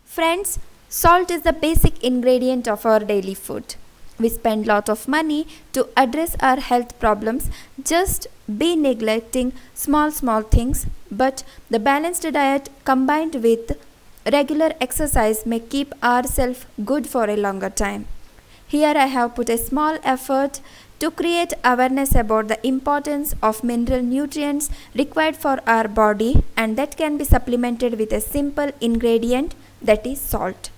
Friends, salt is the basic ingredient of our daily food. We spend lot of money to address our health problems, just be neglecting small things, but the balanced diet combined with regular exercise may keep ourselves good for a longer time. Here I have put a small effort to create awareness about the importance of mineral nutrients required for our body, and that can be supplemented with a simple ingredient, that is salt.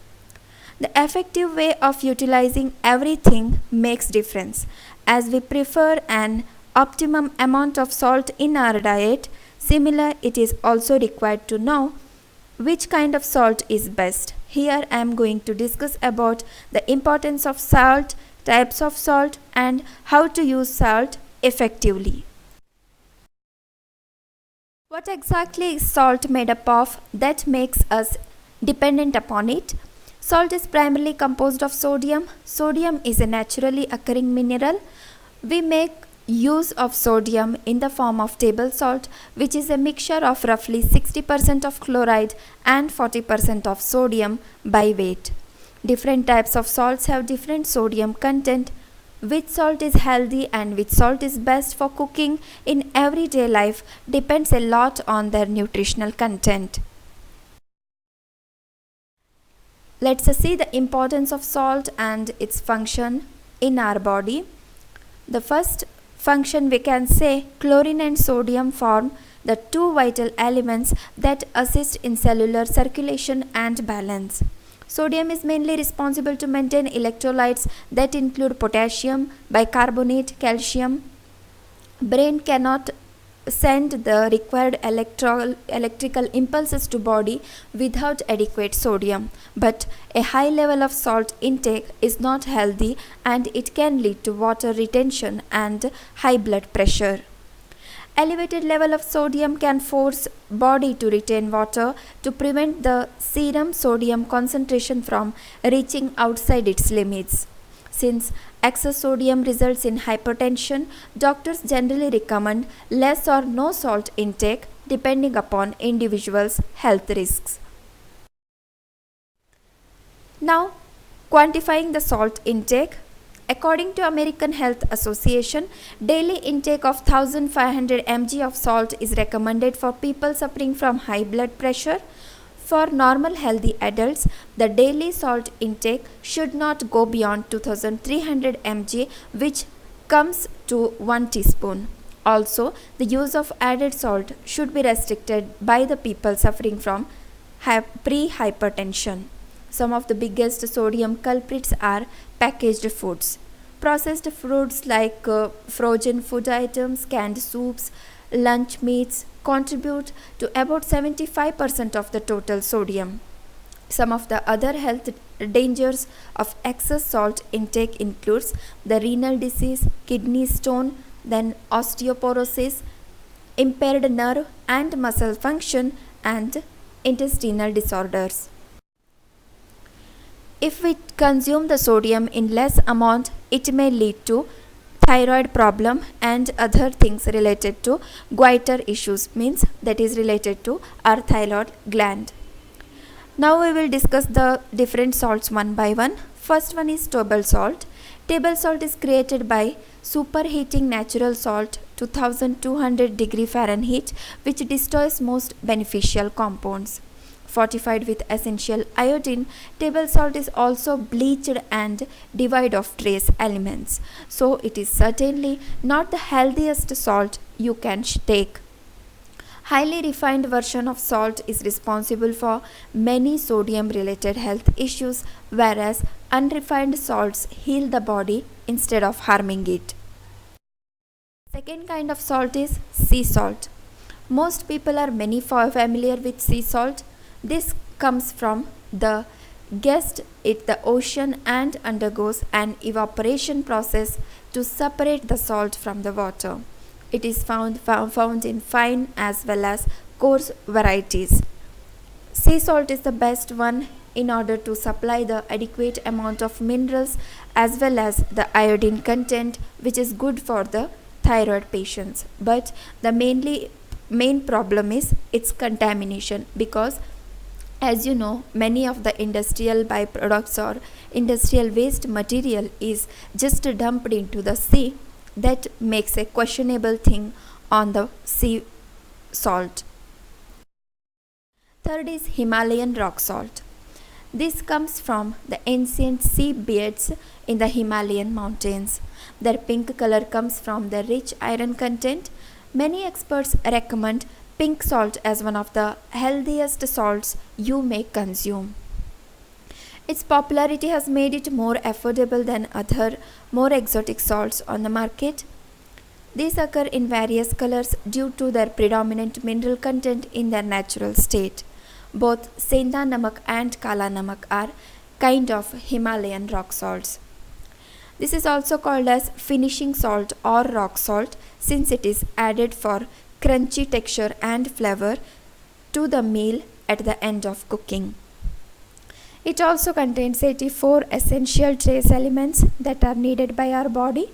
The effective way of utilizing everything makes difference, as we prefer an optimum amount of salt in our diet. Similar, it is also required to know which kind of salt is best. Here I am going to discuss about the importance of salt, types of salt, and how to use salt effectively. What exactly is salt made up of that makes us dependent upon it? Salt is primarily composed of sodium. Sodium is a naturally occurring mineral. We make use of sodium in the form of table salt, which is a mixture of roughly 60% of chloride and 40% of sodium by weight. Different types of salts have different sodium content. Which salt is healthy and which salt is best for cooking in everyday life depends a lot on their nutritional content. Let's see the importance of salt and its function in our body. The first function, we can say chlorine and sodium form the two vital elements that assist in cellular circulation and balance. Sodium is mainly responsible to maintain electrolytes that include potassium, bicarbonate, calcium. Brain cannot send the required electrical impulses to body without adequate sodium, but a high level of salt intake is not healthy and it can lead to water retention and high blood pressure. Elevated level of sodium can force body to retain water to prevent the serum sodium concentration from reaching outside its limits. Since excess sodium results in hypertension, doctors generally recommend less or no salt intake depending upon individuals' health risks. Now, quantifying the salt intake. According to American Health Association, daily intake of 1500 mg of salt is recommended for people suffering from high blood pressure. For normal healthy adults, the daily salt intake should not go beyond 2300 mg, which comes to 1 teaspoon. Also, the use of added salt should be restricted by the people suffering from pre-hypertension. Some of the biggest sodium culprits are packaged foods. Processed foods like frozen food items, canned soups, lunch meats contribute to about 75% of the total sodium. Some of the other health dangers of excess salt intake includes the renal disease, kidney stone, then osteoporosis, impaired nerve and muscle function, and intestinal disorders. If we consume the sodium in less amount, it may lead to thyroid problem and other things related to goiter issues, means that is related to our thyroid gland. Now we will discuss the different salts one by one. First one is table salt. Table salt is created by superheating natural salt to 1200 degree Fahrenheit, which destroys most beneficial compounds. Fortified with essential iodine, table salt is also bleached and devoid of trace elements. So it is certainly not the healthiest salt you can take. Highly refined version of salt is responsible for many sodium related health issues, whereas unrefined salts heal the body instead of harming it. Second kind of salt is sea salt. Most people are familiar with sea salt. This comes from the guest in the ocean and undergoes an evaporation process to separate the salt from the water. It is found in fine as well as coarse varieties. Sea salt is the best one in order to supply the adequate amount of minerals as well as the iodine content, which is good for the thyroid patients. But the main problem is its contamination, because As you know, many of the industrial byproducts or industrial waste material is just dumped into the sea. That makes a questionable thing on the sea salt. Third is Himalayan rock salt. This comes from the ancient sea beds in the Himalayan mountains. Their pink color comes from the rich iron content. Many experts recommend pink salt as one of the healthiest salts you may consume. Its popularity has made it more affordable than other more exotic salts on the market. These occur in various colors due to their predominant mineral content in their natural state. Both Senda Namak and Kala Namak are kind of Himalayan rock salts. This is also called as finishing salt or rock salt since it is added for crunchy texture and flavor to the meal at the end of cooking. It also contains 84 essential trace elements that are needed by our body.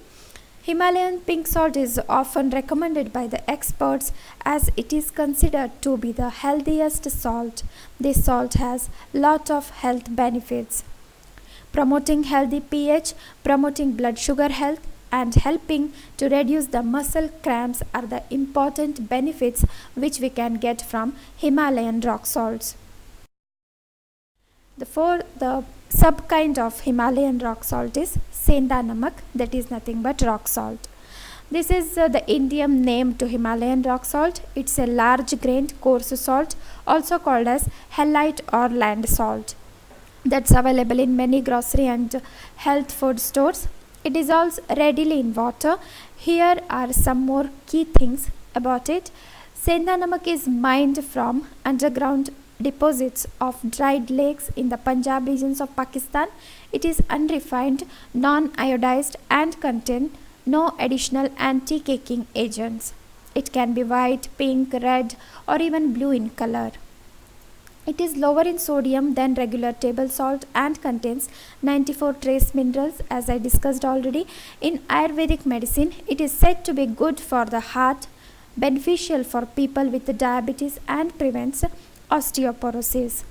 Himalayan pink salt is often recommended by the experts as it is considered to be the healthiest salt. This salt has lot of health benefits, promoting healthy pH, promoting blood sugar health, and helping to reduce the muscle cramps are the important benefits which we can get from Himalayan rock salts. The sub kind of Himalayan rock salt is Senda Namak, that is nothing but rock salt. This is the Indian name to Himalayan rock salt. It's a large grained coarse salt, also called as halite or land salt, that's available in many grocery and health food stores. It dissolves readily in water. Here are some more key things about it. Senda Namak is mined from underground deposits of dried lakes in the Punjab regions of Pakistan. It is unrefined, non-iodized and contain no additional anti-caking agents. It can be white, pink, red or even blue in color. It is lower in sodium than regular table salt and contains 94 trace minerals as I discussed already. In Ayurvedic medicine, it is said to be good for the heart, beneficial for people with diabetes and prevents osteoporosis.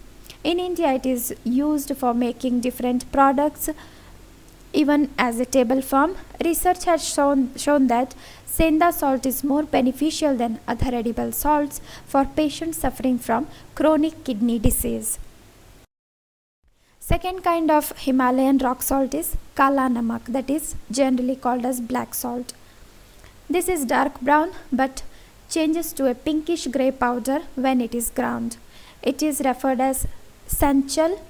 In India, it is used for making different products even as a table form. Research has shown that Senda salt is more beneficial than other edible salts for patients suffering from chronic kidney disease. Second kind of Himalayan rock salt is Kala Namak, that is generally called as black salt. This is dark brown but changes to a pinkish grey powder when it is ground. It is referred as Sanchal,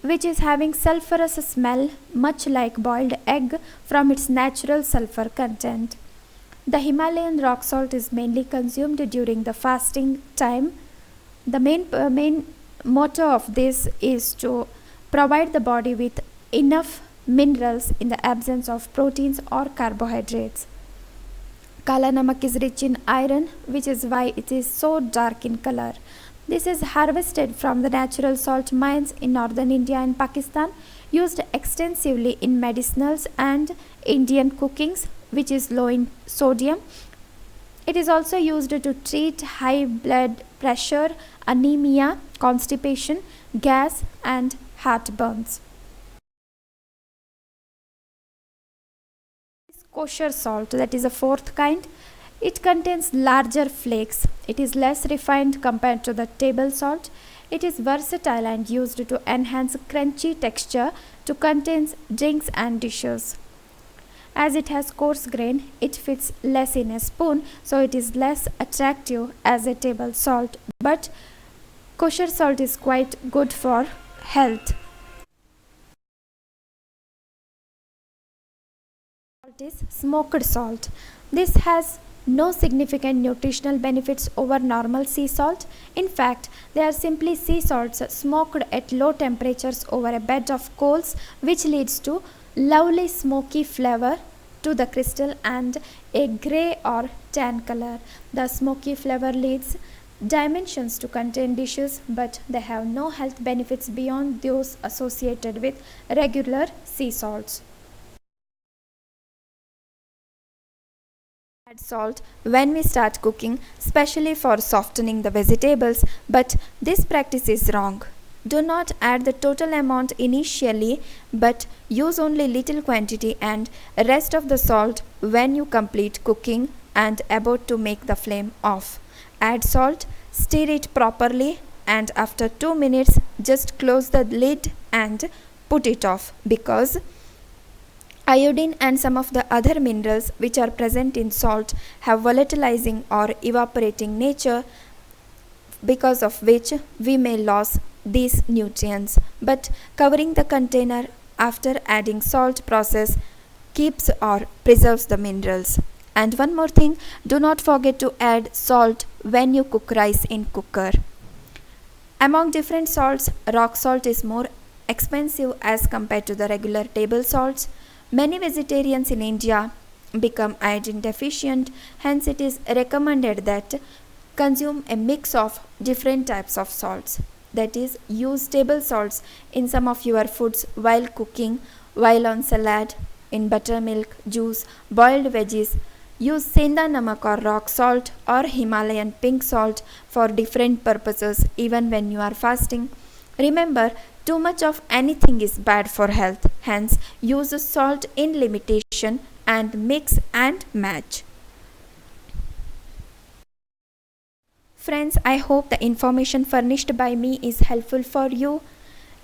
which is having sulfurous smell much like boiled egg from its natural sulfur content. The Himalayan rock salt is mainly consumed during the fasting time. The main motto of this is to provide the body with enough minerals in the absence of proteins or carbohydrates. Kala Namak is rich in iron, which is why it is so dark in color. This is harvested from the natural salt mines in northern India and Pakistan, used extensively in medicinals and Indian cookings, which is low in sodium. It is also used to treat high blood pressure, anemia, constipation, gas, and heartburns. Kosher salt, that is a fourth kind. It contains larger flakes. It is less refined compared to the table salt. It is versatile and used to enhance crunchy texture to contain drinks and dishes. As it has coarse grain, it fits less in a spoon, so it is less attractive as a table salt. But kosher salt is quite good for health. Salt is smoked salt. This has no significant nutritional benefits over normal sea salt. In fact, they are simply sea salts smoked at low temperatures over a bed of coals, which leads to lovely smoky flavor to the crystal and a grey or tan color. The smoky flavor leads dimensions to contain dishes, but they have no health benefits beyond those associated with regular sea salts. Add salt when we start cooking, especially for softening the vegetables, but this practice is wrong. Do not add the total amount initially, but use only little quantity and rest of the salt when you complete cooking and about to make the flame off. Add salt, stir it properly, and after 2 minutes just close the lid and put it off, because iodine and some of the other minerals which are present in salt have volatilizing or evaporating nature, because of which we may lose these nutrients. But covering the container after adding salt process keeps or preserves the minerals. And one more thing, do not forget to add salt when you cook rice in cooker. Among different salts, rock salt is more expensive as compared to the regular table salts. Many vegetarians in India become iodine deficient, hence it is recommended that consume a mix of different types of salts. That is, use table salts in some of your foods while cooking, while on salad, in buttermilk, juice, boiled veggies. Use senda namak or rock salt or Himalayan pink salt for different purposes even when you are fasting. Remember, too much of anything is bad for health, hence use salt in limitation and mix and match. Friends, I hope the information furnished by me is helpful for you.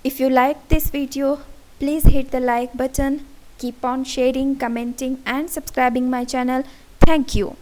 If you like this video, please hit the like button, keep on sharing, commenting and subscribing my channel. Thank you.